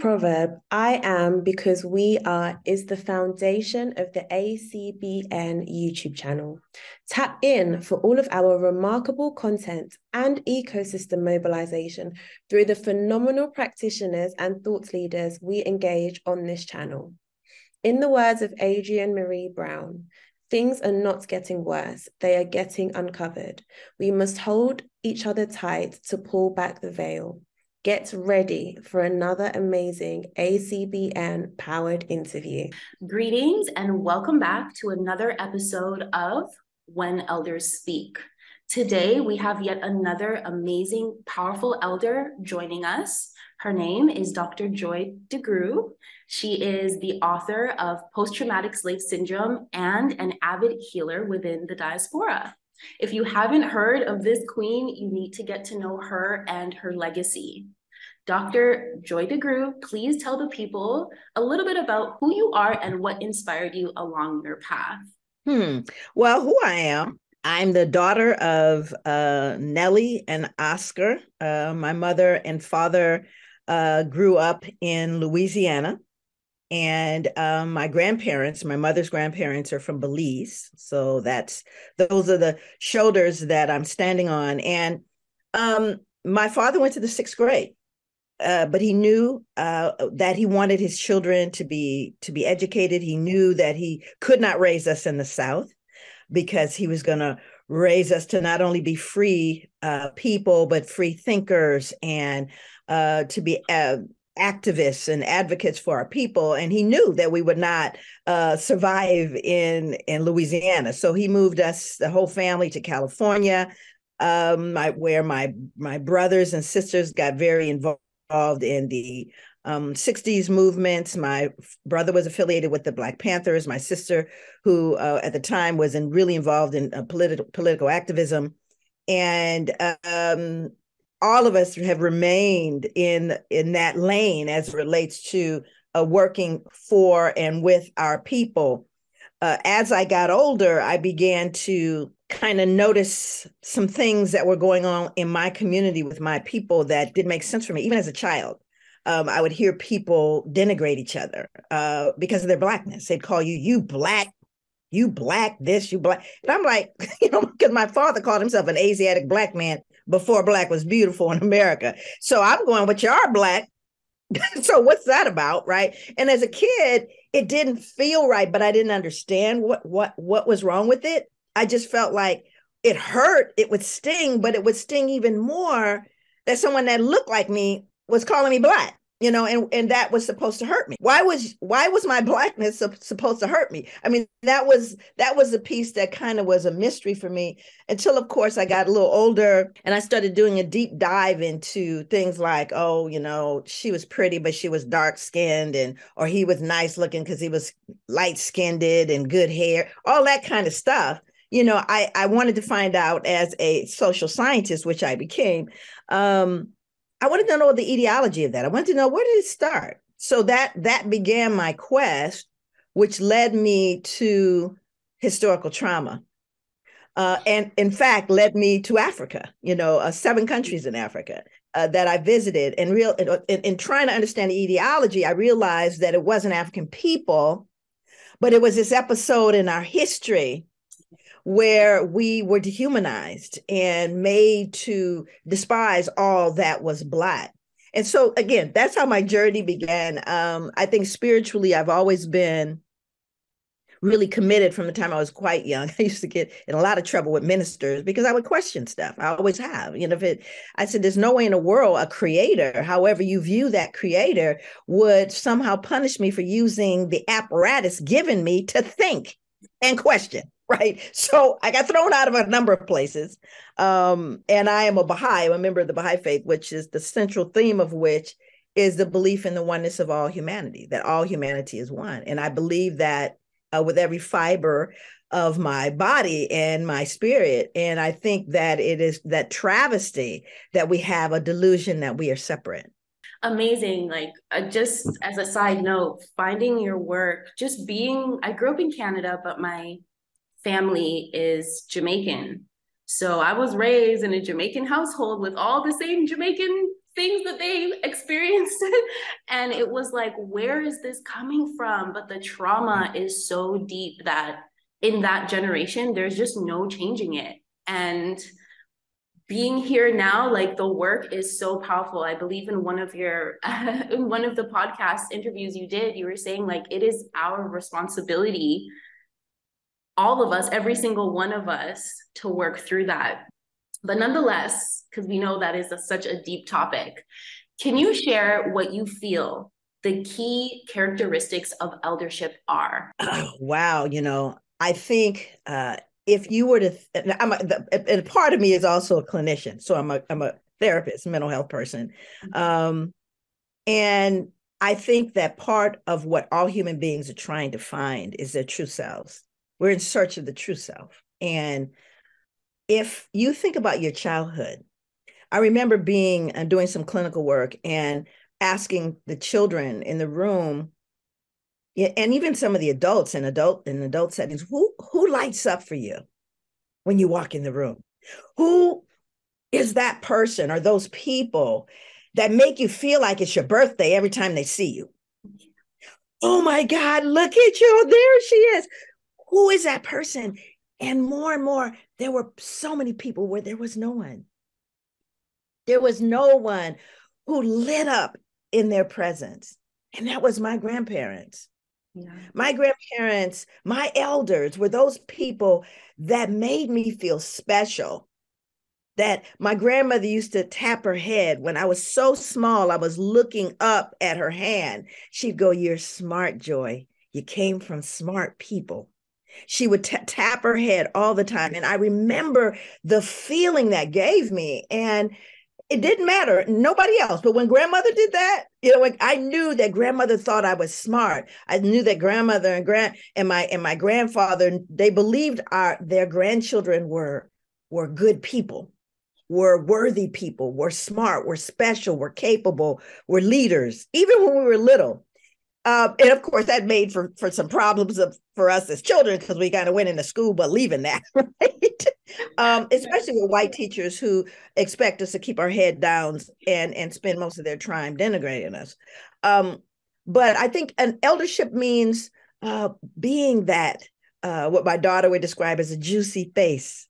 proverb, I am because we are, is the foundation of the ACBN YouTube channel. Tap in for all of our remarkable content and ecosystem mobilization through the phenomenal practitioners and thought leaders we engage on this channel. In the words of Adrienne Marie Brown, things are not getting worse, they are getting uncovered. We must hold each other tight to pull back the veil. Get ready for another amazing ACBN powered interview. Greetings and welcome back to another episode of When Elders Speak. Today we have yet another amazing, powerful elder joining us. Her name is Dr. Angela DeGruy. She is the author of Post-Traumatic Slave Syndrome and an avid healer within the diaspora. If you haven't heard of this queen, you need to get to know her and her legacy. Dr. Angela DeGruy, please tell the people a little bit about who you are and what inspired you along your path. Well, who I am, I'm the daughter of Nellie and Oscar. My mother and father grew up in Louisiana. And my grandparents, my mother's grandparents are from Belize. So those are the shoulders that I'm standing on. And my father went to the 6th grade, but he knew that he wanted his children to be educated. He knew that he could not raise us in the South because he was going to raise us to not only be free people, but free thinkers and to be activists and advocates for our people. And he knew that we would not survive in Louisiana. So he moved us, the whole family, to California, where my brothers and sisters got very involved in the 60s movements. My brother was affiliated with the Black Panthers. My sister, who at the time was really involved in political activism. And all of us have remained in that lane as it relates to working for and with our people. As I got older, I began to kind of notice some things that were going on in my community with my people that didn't make sense for me, even as a child. I would hear people denigrate each other because of their Blackness. They'd call you black, this, you black. And I'm like, because my father called himself an Asiatic Black man before Black was beautiful in America. So I'm going, but you are Black. So what's that about, right? And as a kid, it didn't feel right, but I didn't understand what was wrong with it. I just felt like it hurt. It would sting, but it would sting even more that someone that looked like me was calling me Black. And that was supposed to hurt me. Why was my Blackness supposed to hurt me? I mean, that was the piece that kind of was a mystery for me until, of course, I got a little older and I started doing a deep dive into things like, she was pretty, but she was dark skinned, or he was nice looking because he was light skinned and good hair, all that kind of stuff. I wanted to find out as a social scientist, which I became. I wanted to know the etiology of that. I wanted to know, where did it start? So that began my quest, which led me to historical trauma. And in fact, led me to Africa, 7 countries in Africa that I visited. And in trying to understand the etiology, I realized that it wasn't African people, but it was this episode in our history where we were dehumanized and made to despise all that was Black. And so, again, that's how my journey began. I think spiritually, I've always been really committed from the time I was quite young. I used to get in a lot of trouble with ministers because I would question stuff. I always have. I said, there's no way in the world a creator, however you view that creator, would somehow punish me for using the apparatus given me to think and question. Right. So I got thrown out of a number of places. And I am a Baha'i, I'm a member of the Baha'i faith, which is the central theme of which is the belief in the oneness of all humanity, that all humanity is one. And I believe that with every fiber of my body and my spirit. And I think that it is that travesty that we have a delusion that we are separate. Amazing. Just as a side note, finding your work, I grew up in Canada, but my family is Jamaican. So I was raised in a Jamaican household with all the same Jamaican things that they experienced. And it was like, where is this coming from? But the trauma is so deep that in that generation, there's just no changing it. And being here now, like the work is so powerful. I believe in one of your in one of the podcast interviews you did, you were saying like it is our responsibility, all of us, every single one of us, to work through that. But nonetheless, because we know that is such a deep topic, can you share what you feel the key characteristics of eldership are? Oh, wow. I think if you were to, and part of me is also a clinician. So I'm a therapist, mental health person. And I think that part of what all human beings are trying to find is their true selves. We're in search of the true self. And if you think about your childhood, I remember being and doing some clinical work and asking the children in the room, and even some of the adults in adult settings, who lights up for you when you walk in the room? Who is that person or those people that make you feel like it's your birthday every time they see you? Oh my God, look at you. There she is. Who is that person? And more, there were so many people where there was no one. There was no one who lit up in their presence. And that was my grandparents. Yeah. My grandparents, my elders were those people that made me feel special. That my grandmother used to tap her head when I was so small, I was looking up at her hand. She'd go, "You're smart, Joy. You came from smart people." She would tap her head all the time. And I remember the feeling that gave me. And it didn't matter, nobody else. But when grandmother did that, I knew that grandmother thought I was smart. I knew that grandmother and my grandfather, they believed their grandchildren were good people, were worthy people, were smart, were special, were capable, were leaders, even when we were little. And of course, that made for some problems for us as children because we kind of went into school, but leaving that, right? Especially with white teachers who expect us to keep our head down and spend most of their time denigrating us. But I think an eldership means being that, what my daughter would describe as a juicy face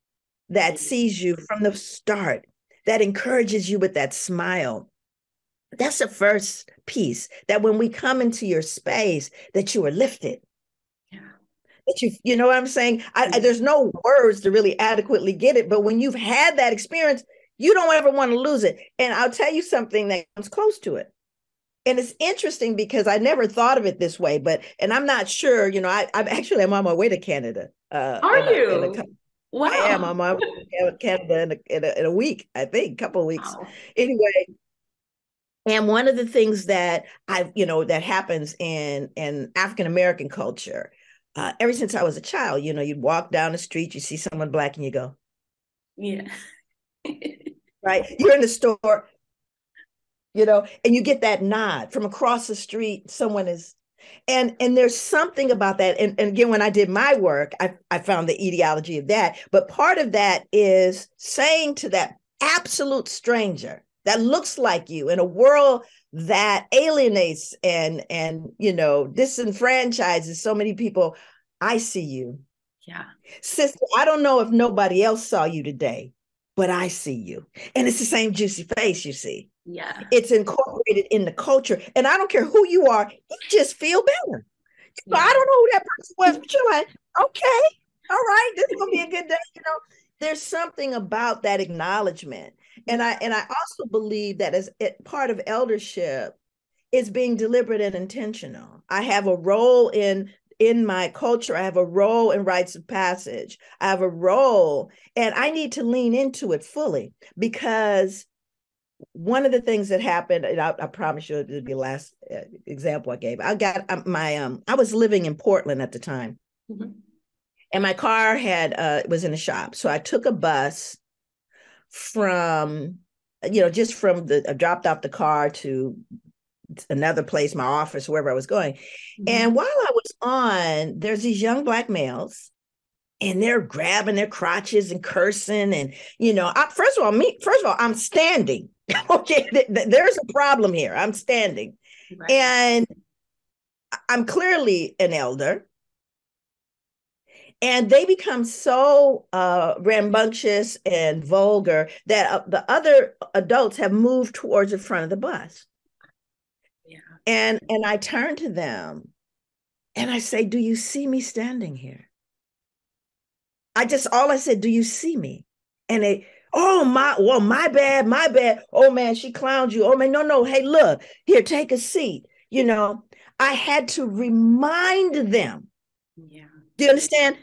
that sees you from the start, that encourages you with that smile. That's the first piece, that when we come into your space, that you are lifted. Yeah. That you know what I'm saying? There's no words to really adequately get it, but when you've had that experience, you don't ever want to lose it. And I'll tell you something that comes close to it. And it's interesting because I never thought of it this way, and I'm not sure, I'm on my way to Canada. Are you? Wow. I am on my way to Canada in a week, I think, a couple of weeks. Wow. Anyway. And one of the things that that happens in African-American culture, ever since I was a child, you'd walk down the street, you see someone Black and you go, yeah. Right. You're in the store, and you get that nod from across the street. Someone is, and there's something about that. And again, when I did my work, I found the etiology of that. But part of that is saying to that absolute stranger that looks like you in a world that alienates and disenfranchises so many people, I see you. Yeah. Sister, I don't know if nobody else saw you today, but I see you. And it's the same juicy face, you see. Yeah. It's incorporated in the culture. And I don't care who you are, you just feel better. Yeah. So I don't know who that person was, but you're like, okay, all right, this is gonna be a good day. There's something about that acknowledgement. And I also believe that as part of eldership is being deliberate and intentional. I have a role in my culture. I have a role in rites of passage. I have a role, and I need to lean into it fully, because one of the things that happened, and I promise you it'll be the last example I gave. I was living in Portland at the time. Mm-hmm. And my car was in the shop. So I took a bus from, I dropped off the car to another place, my office, wherever I was going. Mm-hmm. And while I was on, there's these young Black males, and they're grabbing their crotches and cursing. And, first of all, I'm standing. Okay, there's a problem here. I'm standing. Right. And I'm clearly an elder. And they become so rambunctious and vulgar that the other adults have moved towards the front of the bus. Yeah. And I turn to them and I say, do you see me standing here? All I said, do you see me? And they, oh, my bad. Oh, man, she clowned you. Oh, man, no. Hey, look, here, take a seat. I had to remind them. Yeah. Do you understand?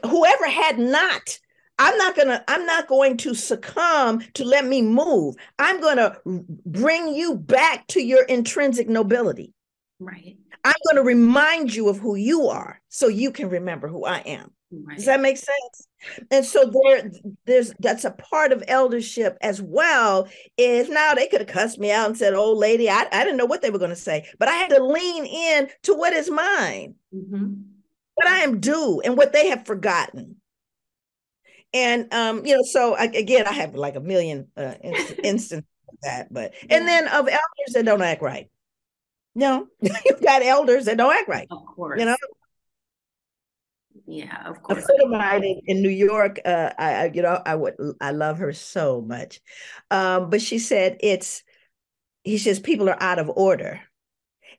Whoever had not, I'm not going to succumb to let me move. I'm going to bring you back to your intrinsic nobility. Right. I'm going to remind you of who you are so you can remember who I am. Right. Does that make sense? And so that's a part of eldership as well. Is now they could have cussed me out and said, "Oh, lady," I didn't know what they were going to say, but I had to lean in to what is mine, what I am due, and what they have forgotten. And so again, I have like a million instances of that, but and then of elders that don't act right. No, you've got elders that don't act right. Of course. Yeah, of course. A friend of mine in New York, I love her so much. But she said he says people are out of order.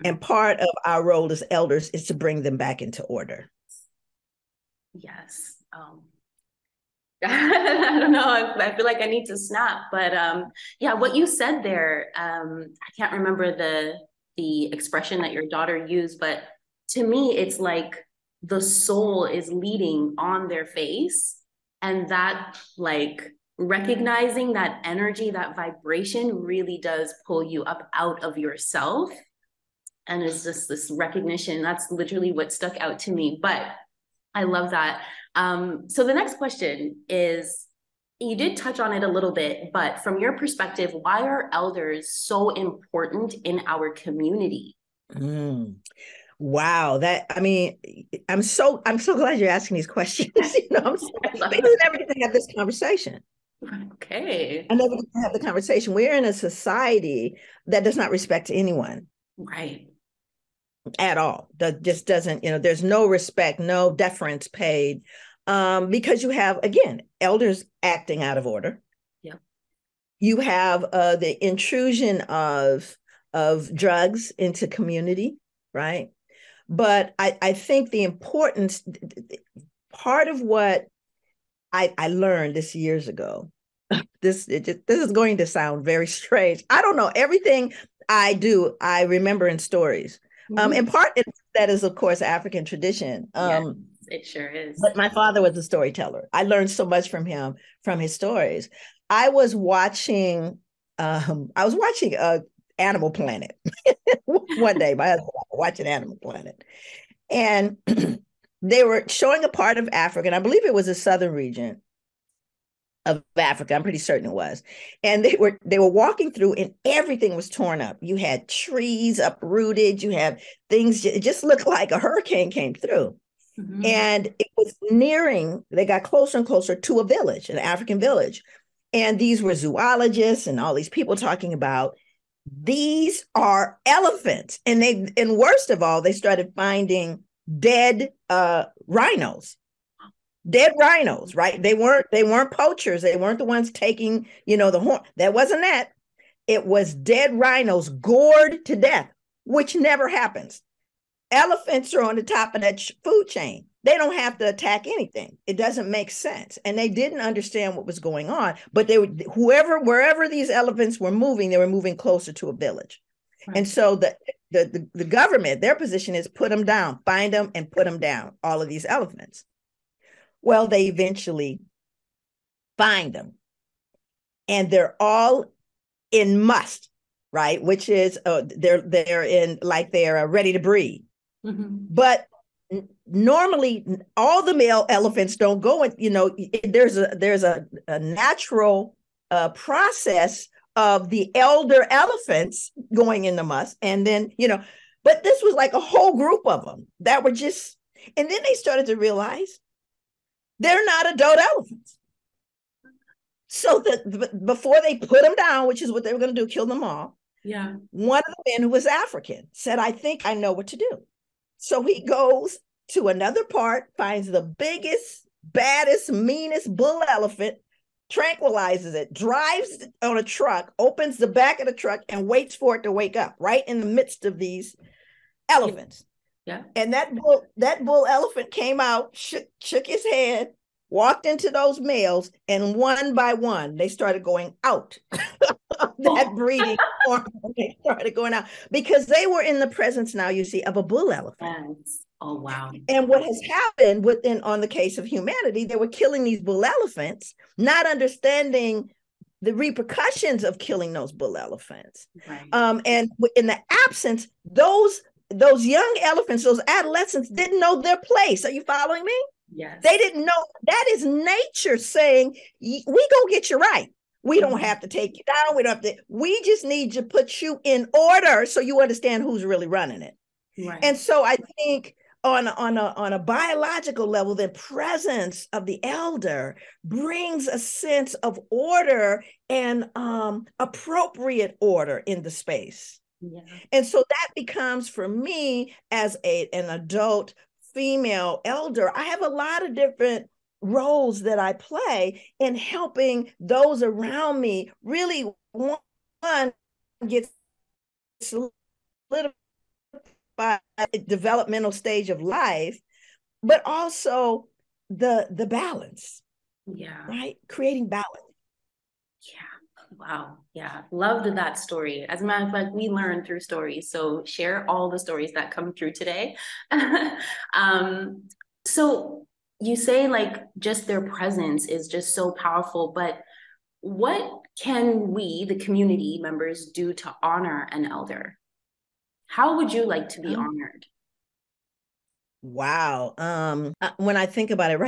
And part of our role as elders is to bring them back into order. Yes. I don't know. I feel like I need to snap, but yeah, what you said there, I can't remember the expression that your daughter used, but to me, it's like the soul is leading on their face, and that like recognizing that energy, that vibration really does pull you up out of yourself. And it's just this recognition. That's literally what stuck out to me, but I love that. So the next question is, you did touch on it a little bit, but from your perspective, why are elders so important in our community? Wow, I'm so glad you're asking these questions. Because I never get to have this conversation. Okay. I never get to have the conversation. We're in a society that does not respect anyone. Right. At all. That just doesn't, there's no respect, no deference paid, because you have, again, elders acting out of order. Yeah. You have the intrusion of drugs into community, right? But I think the importance, part of what I learned this years ago, this is going to sound very strange. I don't know. Everything I do, I remember in stories. In part, that is, of course, African tradition. Yes, it sure is. But my father was a storyteller. I learned so much from him, from his stories. I was watching Animal Planet one day. My husband was watching Animal Planet, and they were showing a part of Africa, and I believe it was a southern region of Africa. I'm pretty certain it was. And they were walking through and everything was torn up. You had trees uprooted. You have things, it just looked like a hurricane came through. And it was they got closer and closer to a village, an African village. And these were zoologists and all these people talking about, these are elephants. And worst of all, they started finding dead rhinos. Dead rhinos, right? They weren't poachers. They weren't the ones taking, the horn. That wasn't that. It was dead rhinos gored to death, which never happens. Elephants are on the top of that food chain. They don't have to attack anything. It doesn't make sense. And they didn't understand what was going on, but wherever these elephants were moving, they were moving closer to a village. Right. And so the government, their position is put them down, find them and put them down, all of these elephants. Well, they eventually find them, and they're all in must, right? Which is they're in, like, they're ready to breed. But normally, all the male elephants don't go in. There's a natural process of the elder elephants going in the must, and then But this was like a whole group of them that were just, and then they started to realize, they're not adult elephants. So before they put them down, which is what they were going to do, kill them all. Yeah. One of the men who was African said, I think I know what to do. So he goes to another part, finds the biggest, baddest, meanest bull elephant, tranquilizes it, drives on a truck, opens the back of the truck, and waits for it to wake up right in the midst of these elephants. Yeah. And that bull elephant came out, shook his head, walked into those males, and one by one, they started going out of that breeding form. They started going out because they were in the presence now, you see, of a bull elephant. Yes. Oh, wow. And what has happened on the case of humanity, they were killing these bull elephants, not understanding the repercussions of killing those bull elephants. Right. And in the absence, those young elephants, those adolescents didn't know their place. Are you following me? Yes. They didn't know. That is nature saying, we gonna get you right. We don't have to take you down. We just need to put you in order so you understand who's really running it. Right. And so I think on a biological level, the presence of the elder brings a sense of order and appropriate order in the space. Yeah. And so that becomes, for me, as an adult female elder, I have a lot of different roles that I play in helping those around me really, one, get solidified developmental stage of life, but also the balance. Yeah. Right? Creating balance. Yeah. Wow. Yeah. Loved that story. As a matter of fact, we learn through stories. So share all the stories that come through today. So you say like just their presence is just so powerful, but what can we, the community members, do to honor an elder? How would you like to be honored? Wow. When I think about it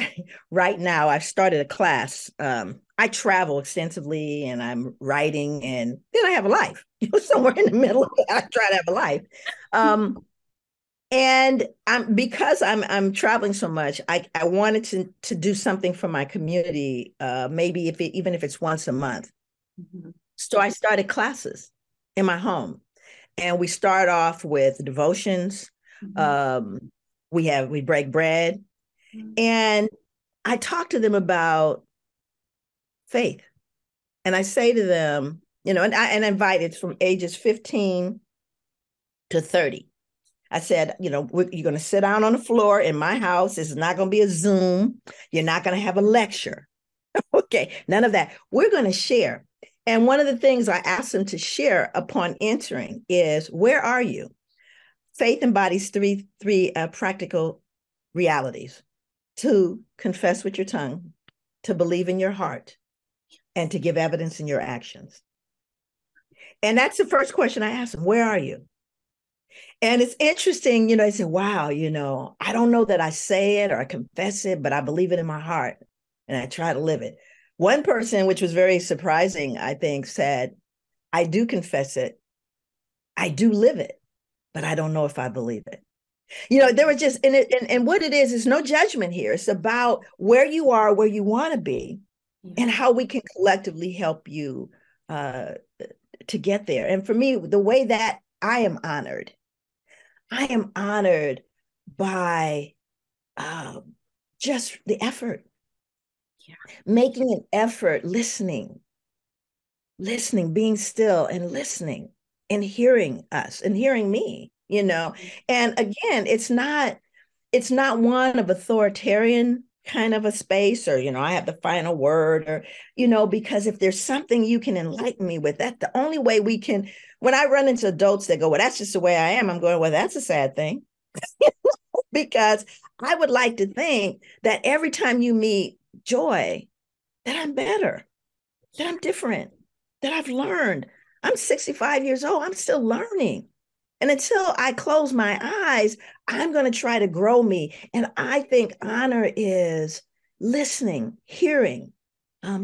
right now, I've started a class. I travel extensively and I'm writing, and then I have a life. Somewhere in the middle of it, I try to have a life. And because I'm traveling so much, I wanted to do something for my community, maybe even if it's once a month. Mm-hmm. So I started classes in my home, and we start off with devotions. Mm-hmm. We break bread, and I talk to them about faith. And I say to them, and I invite it from ages 15 to 30. I said, you're going to sit down on the floor in my house. This is not going to be a Zoom. You're not going to have a lecture. Okay, none of that. We're going to share. And one of the things I asked them to share upon entering is, where are you? Faith embodies three practical realities: to confess with your tongue, to believe in your heart, and to give evidence in your actions. And that's the first question I asked them: where are you? And it's interesting, I said, wow, I don't know that I say it or I confess it, but I believe it in my heart and I try to live it. One person, which was very surprising, I think, said, I do confess it, I do live it, but I don't know if I believe it. There was just, and what it is no judgment here. It's about where you are, where you want to be, and how we can collectively help you to get there. And for me, the way that I am honored by just the effort, making an effort, listening, being still and listening and hearing us and hearing me, And again, it's not one of authoritarian kind of a space or, I have the final word or, because if there's something you can enlighten me with, that's the only way we can. When I run into adults that go, well, that's just the way I am, I'm going, well, that's a sad thing. Because I would like to think that every time you meet joy, that I'm better, that I'm different, that I've learned. I'm 65 years old. I'm still learning. And until I close my eyes, I'm going to try to grow me. And I think honor is listening, hearing,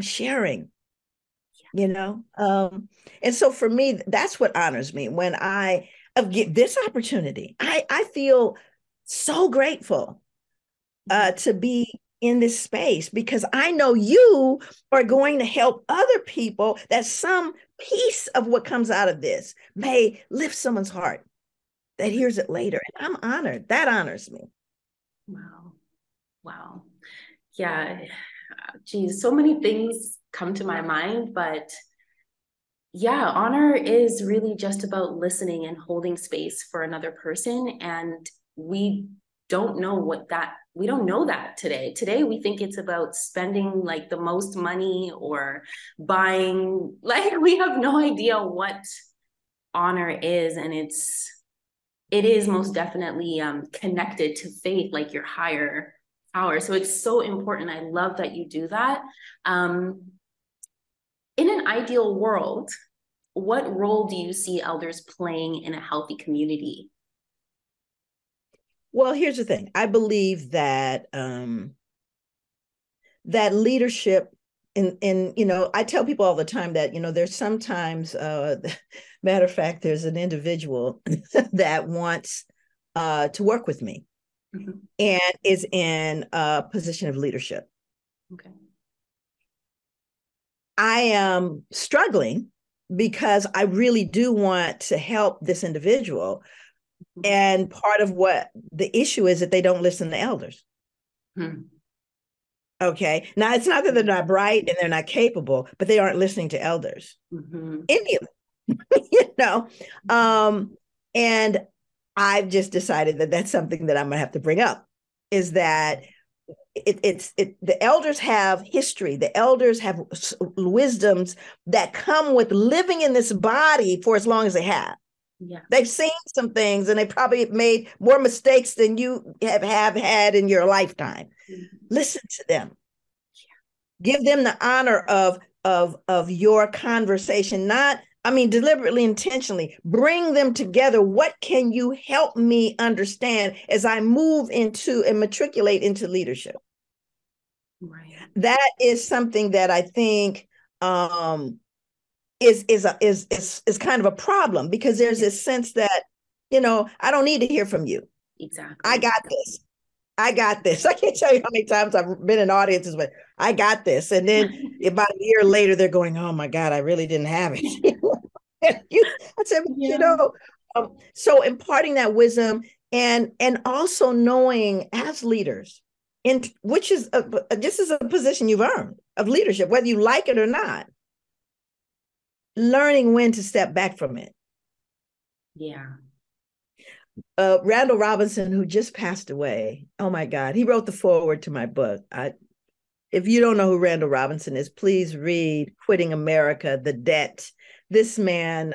sharing, And so for me, that's what honors me. When I get this opportunity, I feel so grateful to be in this space, because I know you are going to help other people, that some piece of what comes out of this may lift someone's heart that hears it later. And I'm honored. That honors me. Wow. Wow. Yeah. Geez, so many things come to my mind, but yeah, honor is really just about listening and holding space for another person. And we don't know we don't know that today. Today, we think it's about spending like the most money or buying, like we have no idea what honor is. And it is most definitely connected to faith, like your higher power. So it's so important. I love that you do that. In an ideal world, what role do you see elders playing in a healthy community? Well, here's the thing. I believe that that leadership in I tell people all the time that there's sometimes matter of fact, there's an individual that wants to work with me, mm-hmm. and is in a position of leadership. Okay. I am struggling because I really do want to help this individual. Mm-hmm. And part of what the issue is that they don't listen to elders. Mm-hmm. Okay. Now, it's not that they're not bright and they're not capable, but they aren't listening to elders. Mm-hmm. Any of them, and I've just decided that that's something that I'm going to have to bring up, is that the elders have history. The elders have wisdoms that come with living in this body for as long as they have. Yeah. They've seen some things, and they probably made more mistakes than you have had in your lifetime. Mm-hmm. Listen to them. Yeah. Give them the honor of your conversation, deliberately, intentionally. Bring them together. What can you help me understand as I move into and matriculate into leadership? Right. That is something that I think is kind of a problem, because there's this sense that, I don't need to hear from you. Exactly. I got this. I can't tell you how many times I've been in audiences with, I got this. And then about a year later, they're going, oh my God, I really didn't have it. I said, yeah. So imparting that wisdom and also knowing as leaders, which is this is a position you've earned of leadership, whether you like it or not, learning when to step back from it. Yeah. Randall Robinson, who just passed away, oh my God, he wrote the foreword to my book. If you don't know who Randall Robinson is, please read Quitting America, The Debt. This man,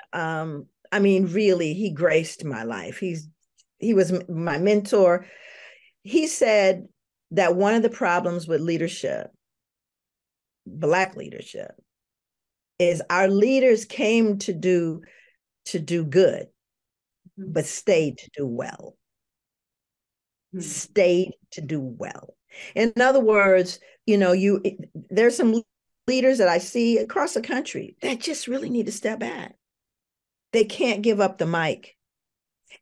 really, he graced my life. He was my mentor. He said that one of the problems with leadership, Black leadership, is our leaders came to do good, but stayed to do well. Mm-hmm. Stayed to do well. In other words, there's some leaders that I see across the country that just really need to step back. They can't give up the mic.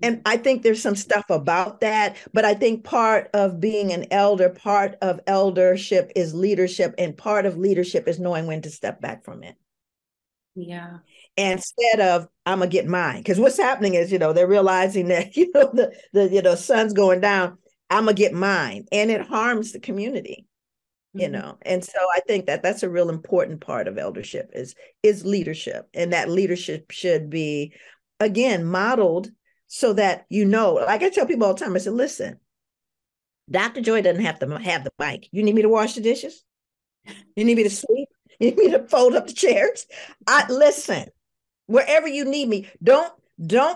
And I think there's some stuff about that, but I think part of being an elder, part of eldership is leadership, and part of leadership is knowing when to step back from it. Yeah. Instead of, I'm gonna get mine. Because what's happening is, they're realizing that, the sun's going down, I'm gonna get mine. And it harms the community, mm-hmm. And so I think that that's a real important part of eldership is leadership. And that leadership should be, again, modeled so that, like I tell people all the time, I said, listen, Dr. Joy doesn't have to have the mic. You need me to wash the dishes? You need me to sweep? You need me to fold up the chairs? Listen, wherever you need me, don't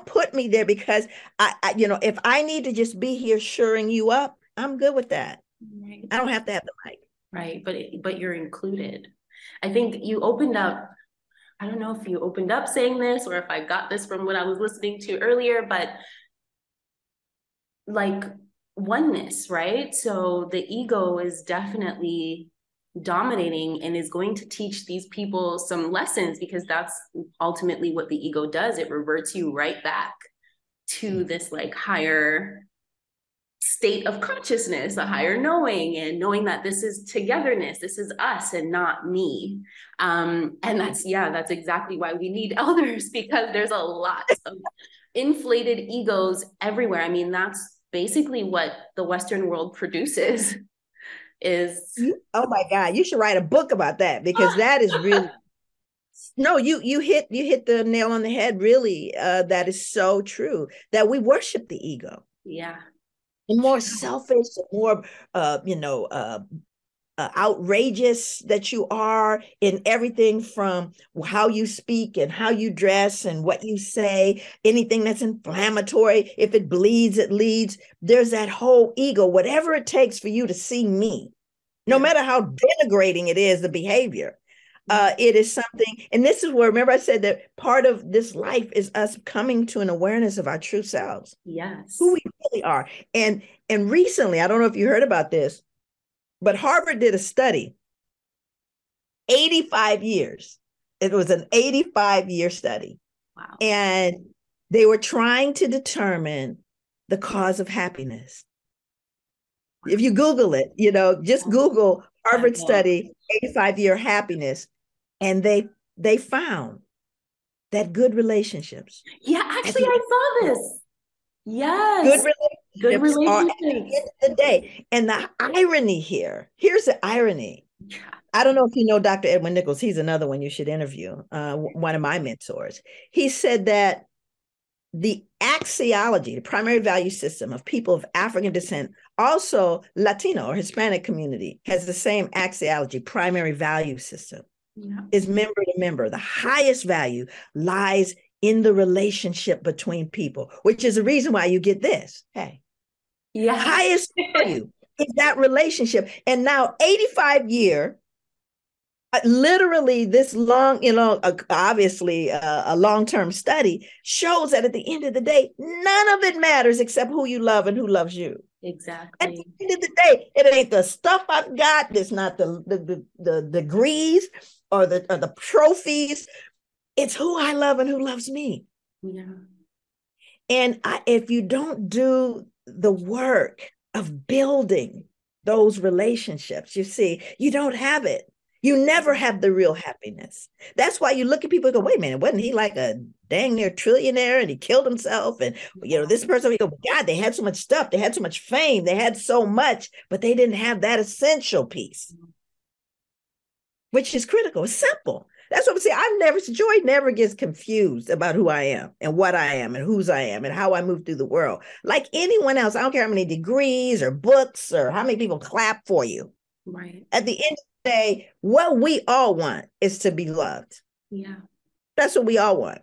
put me there, because I if I need to just be here shoring you up, I'm good with that. Right. I don't have to have the mic. Right, but you're included. I think you opened up, I don't know if you opened up saying this or if I got this from what I was listening to earlier, but like oneness, right? So the ego is definitely dominating and is going to teach these people some lessons, because that's ultimately what the ego does. It reverts you right back to this like higher state of consciousness, a higher knowing, and knowing that this is togetherness, this is us and not me. And that's exactly why we need elders, because there's a lot of inflated egos everywhere. I mean, that's basically what the Western world produces is. Oh my God, you should write a book about that, because that is really, no, you hit the nail on the head, really. That is so true, that we worship the ego. Yeah. The more selfish, the more outrageous that you are in everything from how you speak and how you dress and what you say, anything that's inflammatory. If it bleeds, it leads. There's that whole ego, whatever it takes for you to see me, no matter how denigrating it is, the behavior. It is something, and this is where, remember I said that part of this life is us coming to an awareness of our true selves. Yes. Who we really are. And recently, I don't know if you heard about this, but Harvard did a study, 85 years. It was an 85-year study. Wow. And they were trying to determine the cause of happiness. If you Google it, just Google Harvard study, 85-year happiness. And they found that good relationships. Yeah, actually, I saw this. Yes. Good relationships are at the end of the day. And the irony here's the irony. Yeah. I don't know if you know Dr. Edwin Nichols. He's another one you should interview, one of my mentors. He said that the axiology, the primary value system of people of African descent, also Latino or Hispanic community, has the same axiology, primary value system. Yeah. Is member to member. The highest value lies in the relationship between people, which is the reason why you get this. Hey, highest value is that relationship. And now 85-year, literally this long, obviously a long-term study shows that at the end of the day, none of it matters except who you love and who loves you. Exactly. At the end of the day, it ain't the stuff I've got. It's not the degrees or the trophies. It's who I love and who loves me. Yeah. And if you don't do the work of building those relationships, you see, you don't have it. You never have the real happiness. That's why you look at people and go, wait a minute, wasn't he like a dang near trillionaire and he killed himself? And, this person, you go, God, they had so much stuff. They had so much fame. They had so much, but they didn't have that essential piece, which is critical. It's simple. That's what I'm saying. Joy never gets confused about who I am and what I am and whose I am and how I move through the world. Like anyone else, I don't care how many degrees or books or how many people clap for you. Right. At the end of the day, what we all want is to be loved. Yeah. That's what we all want.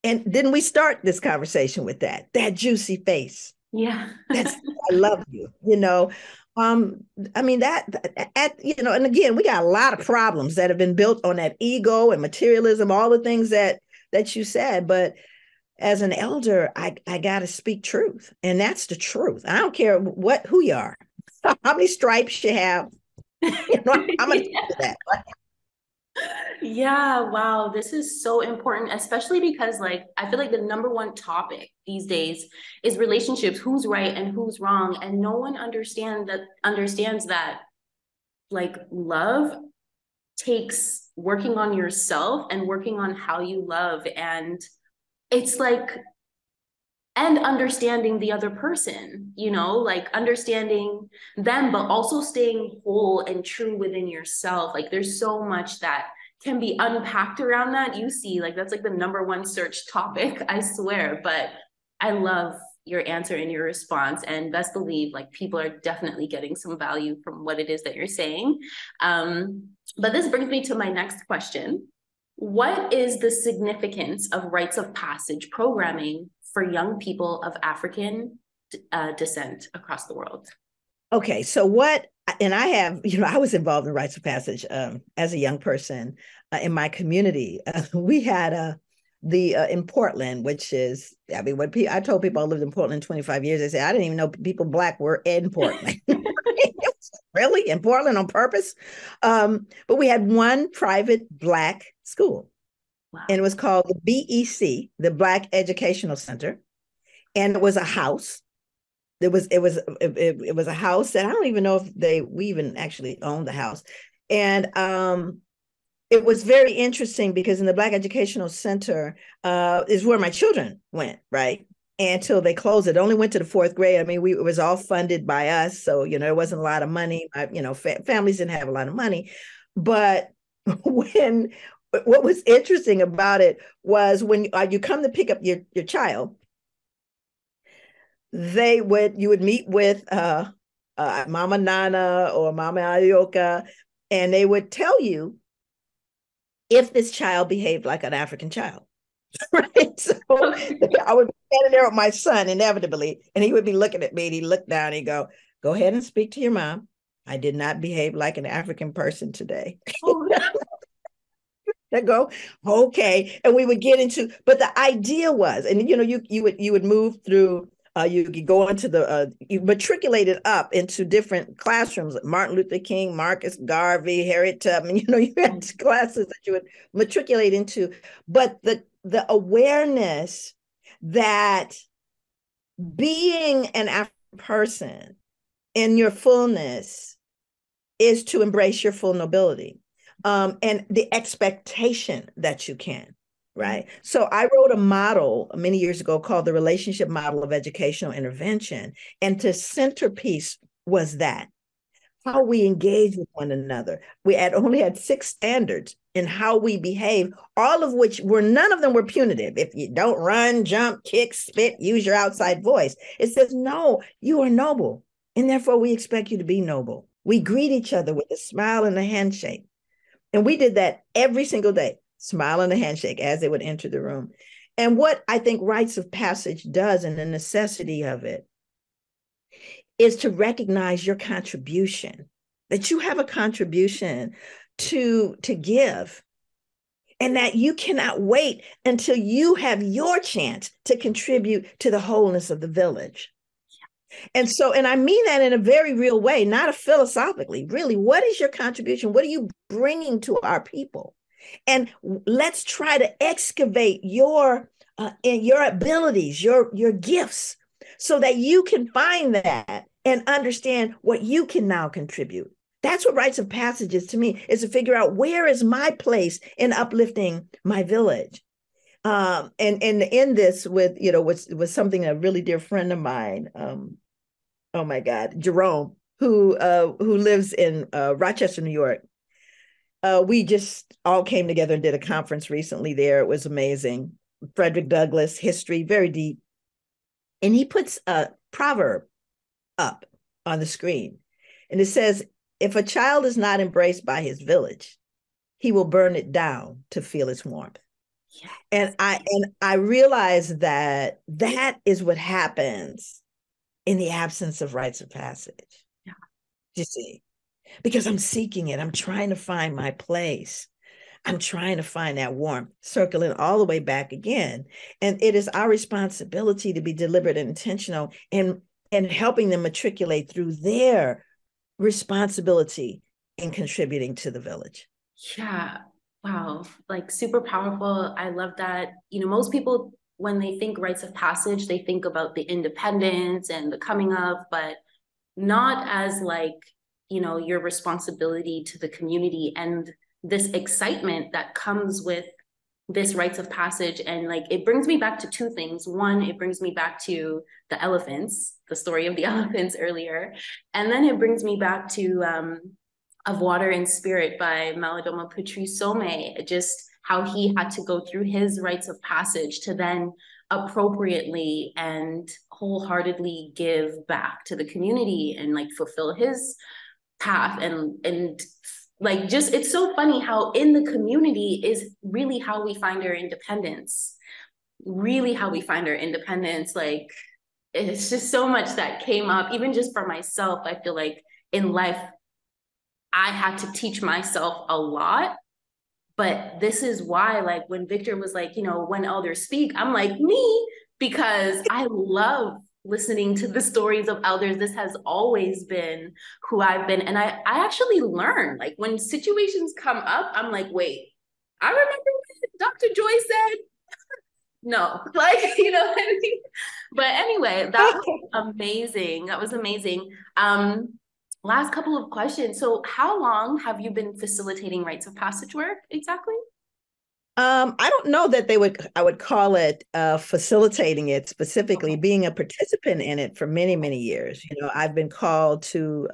And didn't we start this conversation with that juicy face? Yeah. That's, I love you, I mean, and again, we got a lot of problems that have been built on that ego and materialism, all the things that you said. But as an elder, I got to speak truth. And that's the truth. I don't care who you are, how many stripes you have. I'm going to do that. Yeah, wow, this is so important, especially because I feel like the number one topic these days is relationships, who's right and who's wrong, and no one understands that love takes working on yourself and working on how you love, and it's and understanding the other person, understanding them, but also staying whole and true within yourself. There's so much that can be unpacked around that. You see, that's the number one search topic, I swear. But I love your answer and your response, and best believe people are definitely getting some value from what it is that you're saying. But this brings me to my next question. What is the significance of rites of passage programming for young people of African descent across the world? Okay, so and I have, I was involved in rites of passage as a young person in my community. We had in Portland, which is, I mean, when I told people I lived in Portland 25 years, they said, I didn't even know people Black were in Portland. Really? In Portland on purpose? But we had one private Black school. Wow. And it was called the BEC, the Black Educational Center. And it was a house. it was a house that I don't even know if we even actually owned the house. And it was very interesting because in the Black Educational Center is where my children went, right? Until they closed it. Only went to the fourth grade. I mean, it was all funded by us. So, it wasn't a lot of money. Families didn't have a lot of money. But what was interesting about it was when you come to pick up your child, you would meet with Mama Nana or Mama Ayoka, and they would tell you if this child behaved like an African child. Right. So I would be standing there with my son inevitably, and he would be looking at me, and he'd look down and he'd go ahead and speak to your mom. I did not behave like an African person today. Oh. I go, okay. And we would get into, but the idea was, and you would move through, you could go into you matriculated up into different classrooms, like Martin Luther King, Marcus Garvey, Harriet Tubman, you had classes that you would matriculate into. But the awareness that being an African person in your fullness is to embrace your full nobility. And the expectation that you can, right? So I wrote a model many years ago called the relationship model of educational intervention. And the centerpiece was that, how we engage with one another. We only had 6 standards in how we behave, all of which none of them were punitive. If you don't run, jump, kick, spit, use your outside voice. It says, no, you are noble. And therefore we expect you to be noble. We greet each other with a smile and a handshake. And we did that every single day, smile and a handshake as they would enter the room. And what I think rites of passage does, and the necessity of it, is to recognize your contribution, that you have a contribution to give, and that you cannot wait until you have your chance to contribute to the wholeness of the village. And I mean that in a very real way, not philosophically. Really, what is your contribution? What are you bringing to our people? And let's try to excavate your abilities, your gifts, so that you can find that and understand what you can now contribute. That's what rites of passage is to me, is to figure out, where is my place in uplifting my village? And in this with something a really dear friend of mine, oh my God, Jerome, who lives in Rochester, New York. We just all came together and did a conference recently there. It was amazing. Frederick Douglass, history, very deep. And he puts a proverb up on the screen. And it says, if a child is not embraced by his village, he will burn it down to feel its warmth. Yes. And I realized that is what happens in the absence of rites of passage. Yeah. You see, because I'm seeking it. I'm trying to find my place. I'm trying to find that warmth, circling all the way back again. And it is our responsibility to be deliberate and intentional and helping them matriculate through their responsibility in contributing to the village. Yeah. Wow. Like, super powerful. I love that. Most people, when they think rites of passage, they think about the independence and the coming of, but not as your responsibility to the community and this excitement that comes with this rites of passage. And it brings me back to 2 things. One, it brings me back to the elephants, the story of the elephants earlier. And then it brings me back to Of Water and Spirit by Malidoma Putri Some, just how he had to go through his rites of passage to then appropriately and wholeheartedly give back to the community and fulfill his path. And just, it's so funny how in the community is really how we find our independence, it's just so much that came up, even just for myself. I feel like in life, I had to teach myself a lot, but this is why, when Victor was when elders speak, I'm like, me, because I love listening to the stories of elders. This has always been who I've been. And I actually learn, when situations come up, I'm like, wait, I remember what Dr. Joy said. No, like, you know what I mean? But anyway, that was amazing. That was amazing. Last couple of questions. So how long have you been facilitating rites of passage work exactly? I don't know that I would call it facilitating it specifically, Okay. being a participant in it for many, many years. You know, I've been called to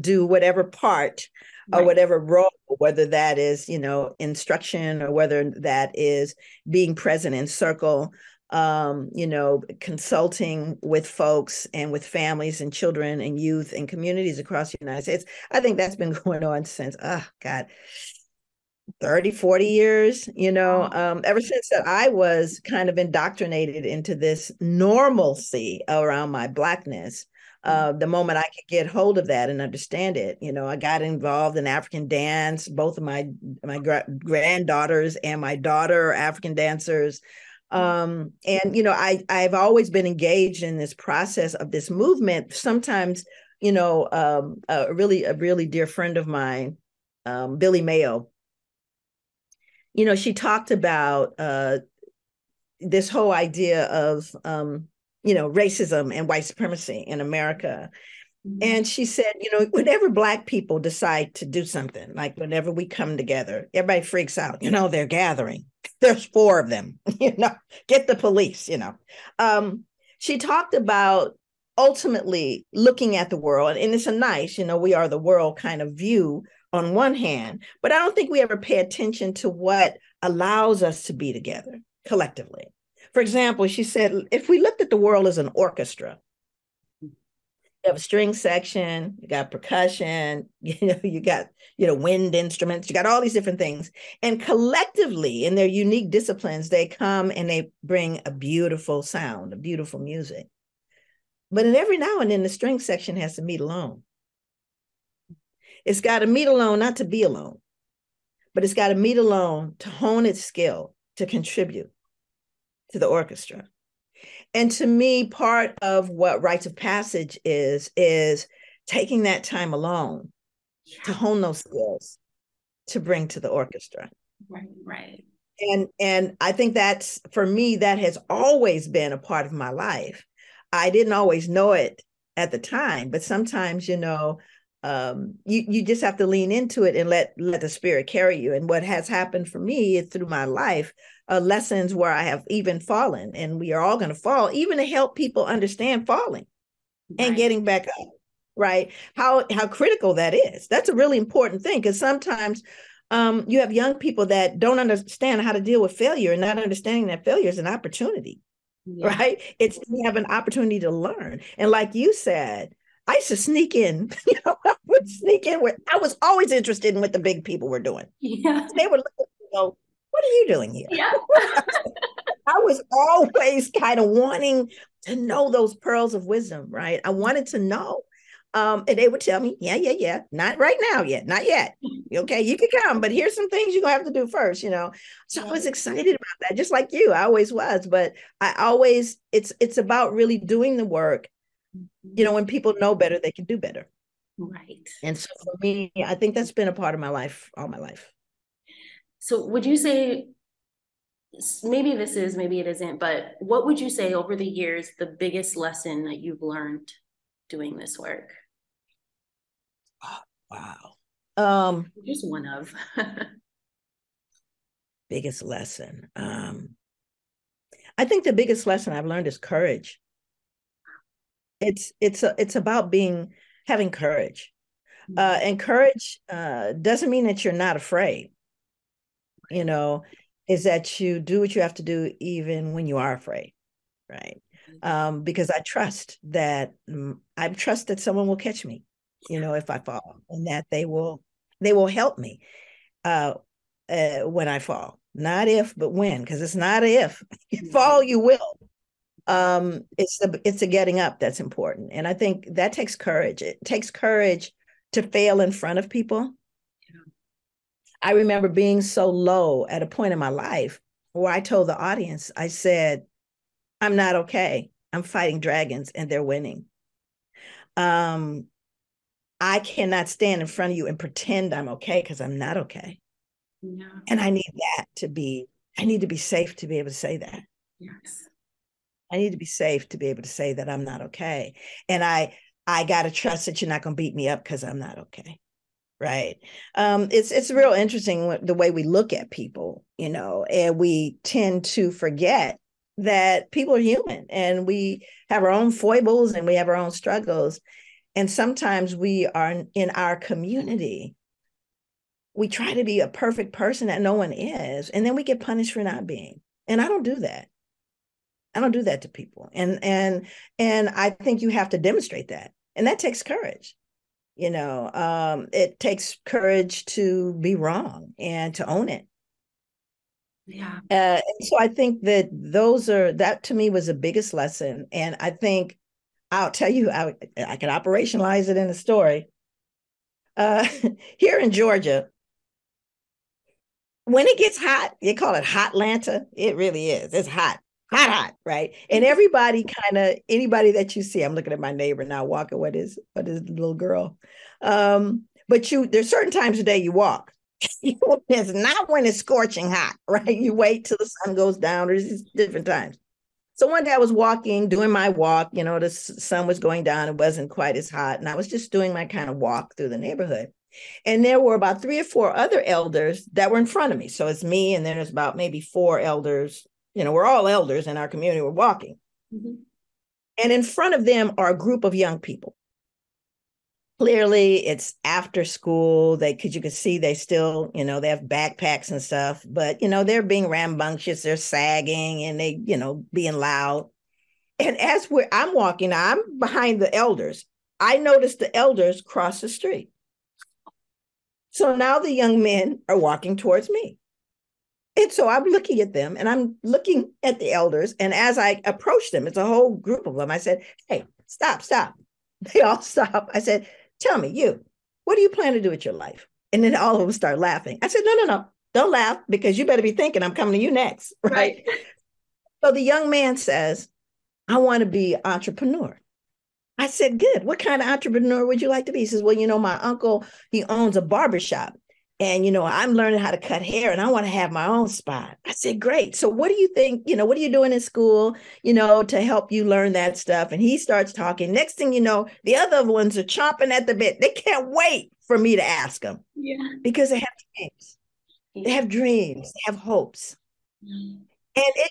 do whatever part or Right. whatever role, whether that is, you know, instruction or whether that is being present in circle, you know, consulting with folks and with families and children and youth and communities across the United States. I think that's been going on since, oh God, 30, 40 years, you know, Wow. ever since that I was kind of indoctrinated into this normalcy around my Blackness. The moment I could get hold of that and understand it, you know, I got involved in African dance. Both of my granddaughters and my daughter are African dancers. And you know, I've always been engaged in this process of this movement. Sometimes, you know, a really dear friend of mine, Billy Mayo, you know, she talked about this whole idea of, you know, racism and white supremacy in America. Mhm. And she said, you know, whenever Black people decide to do something, like whenever we come together, everybody freaks out. You know, they're gathering. There's four of them, you know, get the police, you know. She talked about ultimately looking at the world, and it's a nice, you know, we are the world kind of view on one hand, but I don't think we ever pay attention to what allows us to be together collectively. For example, she said, if we looked at the world as an orchestra, you have a string section, you got percussion, you know, you got, you know, wind instruments, you got all these different things. And collectively, in their unique disciplines, they come and they bring a beautiful sound, a beautiful music. But in every now and then, the string section has to meet alone. It's got to meet alone, not to be alone, but it's got to meet alone to hone its skill, to contribute to the orchestra. And to me, part of what rites of passage is taking that time alone to Yeah. hone those skills to bring to the orchestra. Right, right. And I think that's, for me, that has always been a part of my life. I didn't always know it at the time, but sometimes, you know, you just have to lean into it and let the spirit carry you. And what has happened for me is through my life, lessons where I have even fallen, and we are all going to fall, even to help people understand falling and Right. getting back up, right? How critical that is. That's a really important thing, because sometimes you have young people that don't understand how to deal with failure, and not understanding that failure is an opportunity, Yeah. right? It's, you have an opportunity to learn. And like you said, I used to sneak in, you know, I would sneak in where I was always interested in what the big people were doing. Yeah. They would look at me and go, what are you doing here? Yeah. I was always kind of wanting to know those pearls of wisdom, right? I wanted to know. And they would tell me, yeah, not right now yet, not yet. Okay, you can come, but here's some things you're gonna have to do first, you know. So I was Right. excited about that, just like you. I always was, but I always, it's about really doing the work. You know, when people know better, they can do better. Right. And so for me, I think that's been a part of my life, all my life. So would you say, maybe this is, maybe it isn't, but what would you say over the years, the biggest lesson that you've learned doing this work? Oh, wow. Just one of. Biggest lesson. I think the biggest lesson I've learned is courage. It's about having courage. And courage doesn't mean that you're not afraid. You know, is that you do what you have to do even when you are afraid, right? Because I trust that someone will catch me, you know, if I fall, and that they will help me uh, when I fall. Not if, but when, because it's not if. You fall, Right. you will. It's the getting up that's important, and I think that takes courage. It takes courage to fail in front of people. I remember being so low at a point in my life where I told the audience, I said, I'm not okay. I'm fighting dragons and they're winning. um I cannot stand in front of you and pretend I'm okay, because I'm not okay. Yeah. And I need to be safe to be able to say that. Yes. I need to be safe to be able to say that I'm not okay. And I got to trust that you're not going to beat me up because I'm not okay. Right. It's real interesting the way we look at people, and we tend to forget that people are human and we have our own foibles and we have our own struggles. And sometimes we are in our community, we try to be a perfect person that no one is, and then we get punished for not being. And I don't do that. I don't do that to people. And I think you have to demonstrate that. And that takes courage. It takes courage to be wrong and to own it. Yeah. So I think that to me was the biggest lesson. And I think I'll tell you, I can operationalize it in a story. Here in Georgia, when it gets hot, they call it hot Atlanta. It really is. It's hot, right? And everybody anybody that you see, I'm looking at my neighbor now walking. What is the little girl? But there's certain times of day you walk. It's not when it's scorching hot, right? You wait till the sun goes down. There's different times. So one day I was doing my walk, the sun was going down. It wasn't quite as hot. And I was just doing my kind of walk through the neighborhood. And there were about 3 or 4 other elders that were in front of me. So it's me, and then there's about maybe 4 elders. We're all elders in our community. We're walking. Mm-hmm. And in front of them are a group of young people. Clearly, it's after school. Because you can see they still, they have backpacks and stuff. But, they're being rambunctious. They're sagging and they, being loud. And as I'm walking, I'm behind the elders. I noticed the elders cross the street. So now the young men are walking towards me. And so I'm looking at them and I'm looking at the elders. And as I approached them, it's a whole group of them. I said, hey, stop. They all stop. I said, tell me, what do you plan to do with your life? And then all of them start laughing. I said, no, don't laugh, because you better be thinking I'm coming to you next. Right. So the young man says, I want to be an entrepreneur. I said, good. What kind of entrepreneur would you like to be? He says, well, my uncle, he owns a barbershop. And, I'm learning how to cut hair and I want to have my own spot. I said, great. So what do you think, what are you doing in school, to help you learn that stuff? And he starts talking. Next thing you know, the other ones are chomping at the bit. They can't wait for me to ask them. Yeah. Because they have dreams. Yeah. They have dreams. They have hopes. Mm. And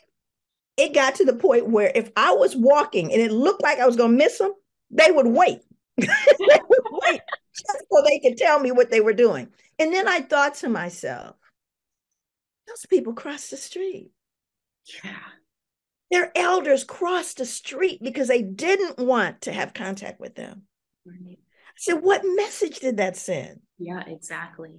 it got to the point where if I was walking and it looked like I was going to miss them, they would wait. They would wait just so they could tell me what they were doing. And then I thought to myself, those people crossed the street. Yeah. Their elders crossed the street because they didn't want to have contact with them. Right. I said, what message did that send? Yeah, exactly.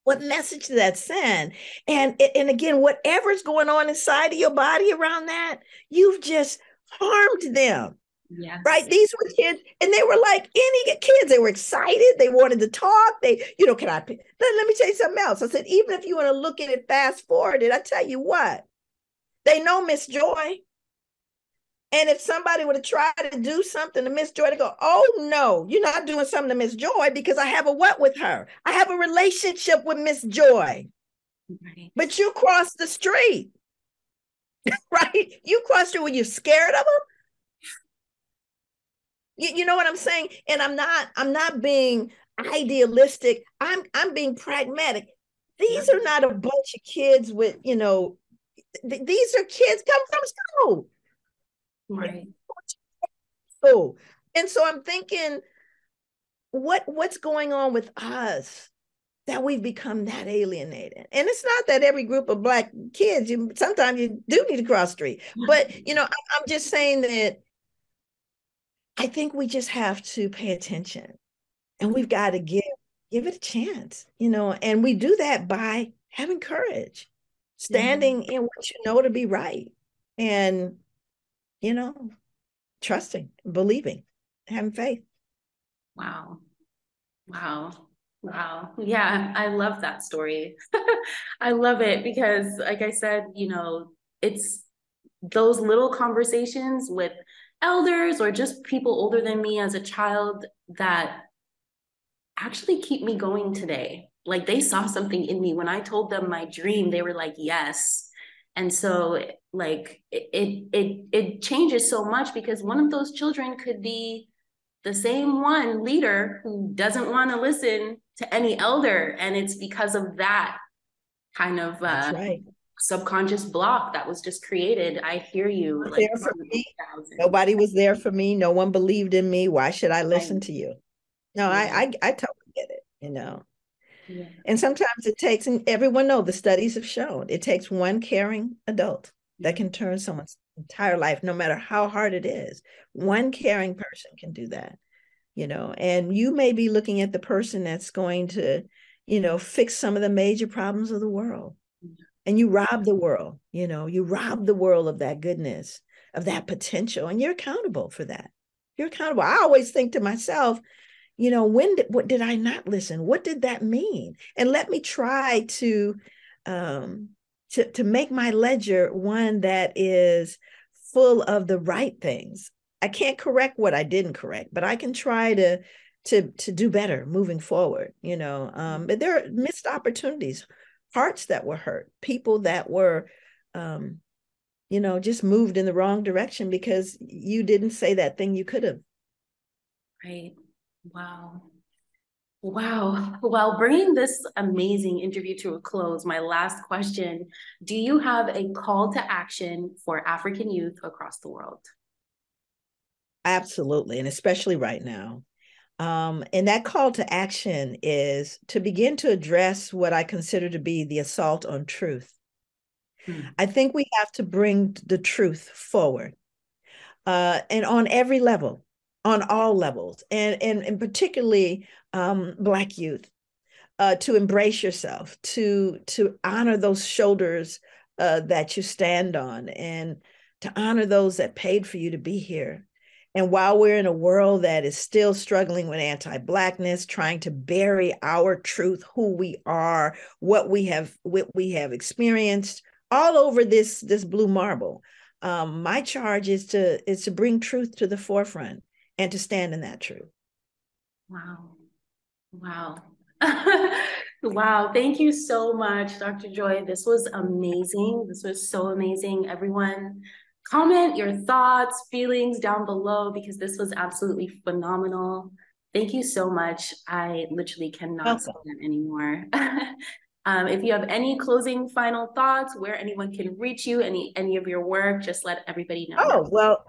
What message did that send? And again, whatever's going on inside of your body around that, you've just harmed them. Yes. Right. These were kids and they were like any kids. They were excited. They wanted to talk. Let me tell you something else. I said, even if you want to look at it fast forwarded, I tell you what, they know Miss Joy. And if somebody would have tried to do something to Miss Joy, to go, oh no, you're not doing something to Miss Joy because I have a what with her? I have a relationship with Miss Joy. Right. But you crossed the street. Right? You crossed it when you're scared of them. You know what I'm saying? And I'm not being idealistic. I'm being pragmatic. These are not a bunch of kids with, these are kids come from school. Right. School. And so I'm thinking, what's going on with us that we've become that alienated? And it's not that every group of Black kids, sometimes you do need to cross the street. But, I'm just saying that I think we just have to pay attention and we've got to give it a chance, and we do that by having courage, standing in what you know to be right, and, trusting, believing, having faith. Wow. Yeah, I love that story. I love it because, like I said, it's those little conversations with elders or just people older than me as a child that actually keep me going today. Like they saw something in me. When I told them my dream, they were like, yes. And so like it changes so much, because one of those children could be the same one leader who doesn't want to listen to any elder. And it's because of that kind of That's right. subconscious block that was just created. I hear you, like, There for me. Nobody was there for me. No one believed in me. Why should I listen to you? No, I totally get it, you know. Yeah. And sometimes it takes, and everyone knows the studies have shown, it takes one caring adult that can turn someone's entire life, no matter how hard it is. One caring person can do that, you know. And you may be looking at the person that's going to, you know, fix some of the major problems of the world. And you rob the world, you know, you rob the world of that goodness, of that potential, and you're accountable for that. You're accountable. I always think to myself, you know, what did I not listen? What did that mean? And let me try to make my ledger one that is full of the right things. I can't correct what I didn't correct, but I can try to do better moving forward. You know, but there are missed opportunities, hearts that were hurt, people that were, you know, just moved in the wrong direction because you didn't say that thing you could have. Right. Wow. Wow. Well, bringing this amazing interview to a close, my last question, do you have a call to action for African youth across the world? Absolutely. And especially right now. And that call to action is to begin to address what I consider to be the assault on truth. I think we have to bring the truth forward, and on every level, on all levels, and particularly Black youth, to embrace yourself, to honor those shoulders that you stand on, and to honor those that paid for you to be here. And while we're in a world that is still struggling with anti-Blackness, trying to bury our truth, who we are, what we have experienced all over this blue marble, my charge is to bring truth to the forefront and to stand in that truth. Wow. Wow. Wow. Thank you so much, Dr. Joy. This was amazing. This was so amazing. Everyone, comment your thoughts, feelings down below, because this was absolutely phenomenal. Thank you so much. I literally cannot say that anymore. If you have any closing final thoughts, where anyone can reach you, any of your work, just let everybody know. Oh, well,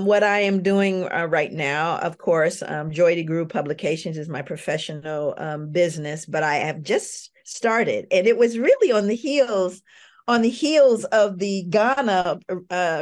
what I am doing right now, of course, Joy DeGruy Publications is my professional business, but I have just started, and it was really on the heels of the Ghana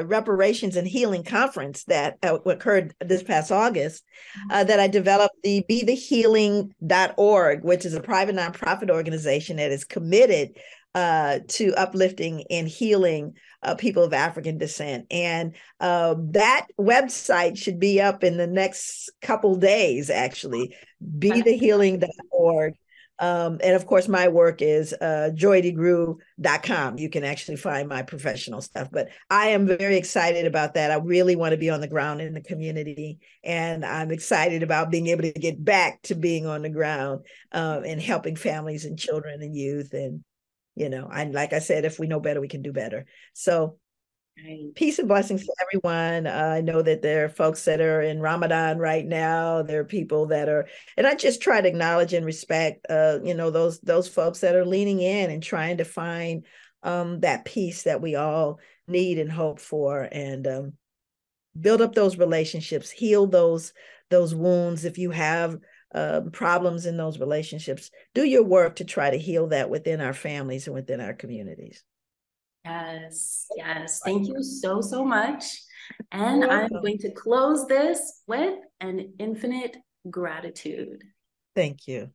Reparations and Healing Conference that occurred this past August, that I developed the BeTheHealing.org, which is a private nonprofit organization that is committed to uplifting and healing people of African descent. And that website should be up in the next couple days, actually, BeTheHealing.org. And of course, my work is joydegruy.com. You can actually find my professional stuff. But I am very excited about that. I really want to be on the ground in the community. And I'm excited about being able to get back to being on the ground and helping families and children and youth. And, you know, like I said, if we know better, we can do better. So peace and blessings to everyone. I know that there are folks that are in Ramadan right now. There are people that are, and I just try to acknowledge and respect, you know, those folks that are leaning in and trying to find that peace that we all need and hope for, and build up those relationships, heal those wounds. If you have problems in those relationships, do your work to try to heal that within our families and within our communities. Yes, yes. Thank you so, so much. And I'm going to close this with an infinite gratitude. Thank you.